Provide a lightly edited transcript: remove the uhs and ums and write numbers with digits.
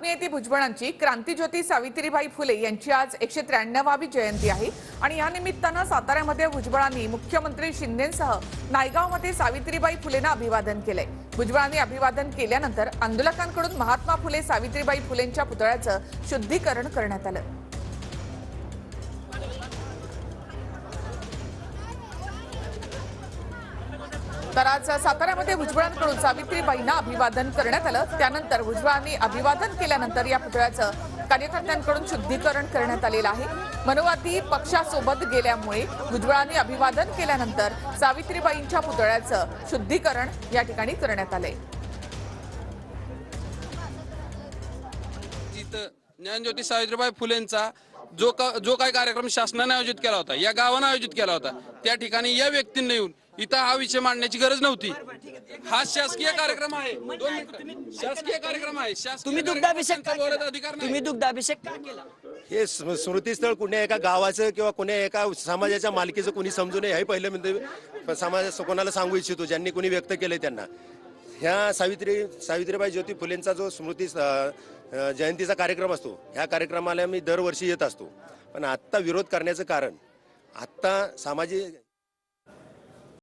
बातमी आहे ती भुजबळांची। क्रांतीज्योती सावित्रीबाई फुले यांची आज 193वी जयंती आहे आणि या निमित्तानं साताऱ्यामध्ये भुजबळांनी मुख्यमंत्री शिंदेंसह नायगावमध्ये सावित्रीबाई फुलेंना अभिवादन केलंय। भुजबळांनी अभिवादन केल्यानंतर आंदोलकांकडून महात्मा फुले सावित्रीबाई फुलेंच्या पुतळ्याचं शुद्धीकरण करण्यात आलं। तर आज साताऱ्यामध्ये भुजबळांकडून सावित्रीबाईंना अभिवादन करण्यात आलं। त्यानंतर भुजबळांनी अभिवादन केल्यानंतर या पुतळ्याचं कार्यकर्त्यांकडून शुद्धीकरण करण्यात आलेलं आहे। मनोवादी पक्षासोबत गेल्यामुळे भुजबळांनी अभिवादन केल्यानंतर सावित्रीबाईंच्या पुतळ्याचं शुद्धीकरण या ठिकाणी करण्यात आलंय। ज्ञानज्योती सावित्रीबाई फुलेंचा जो काही कार्यक्रम शासनाने आयोजित केला होता, या गावाने आयोजित केला होता, त्या ठिकाणी या व्यक्तींना येऊन इथं हा विषय मांडण्याची गरज नव्हती। हा शासकीय कार्यक्रम आहे, शासकीय कार्यक्रम आहे। तुम्ही दुग्धाभिषेक का केला? हे स्मृतीस्थळ कुण्या एका गावाचं किंवा कुण्या एका समाजाच्या मालकीचं कोणी समजू नये हे पहिलं म्हणजे समाज कोणाला सांगू इच्छितो, ज्यांनी कोणी व्यक्त केले त्यांना। ह्या सावित्रीबाई ज्योती फुलेंचा जो स्मृती जयंतीचा कार्यक्रम असतो, ह्या कार्यक्रमाला मी दरवर्षी येत असतो, पण आत्ता विरोध करण्याचं कारण आत्ता सामाजिक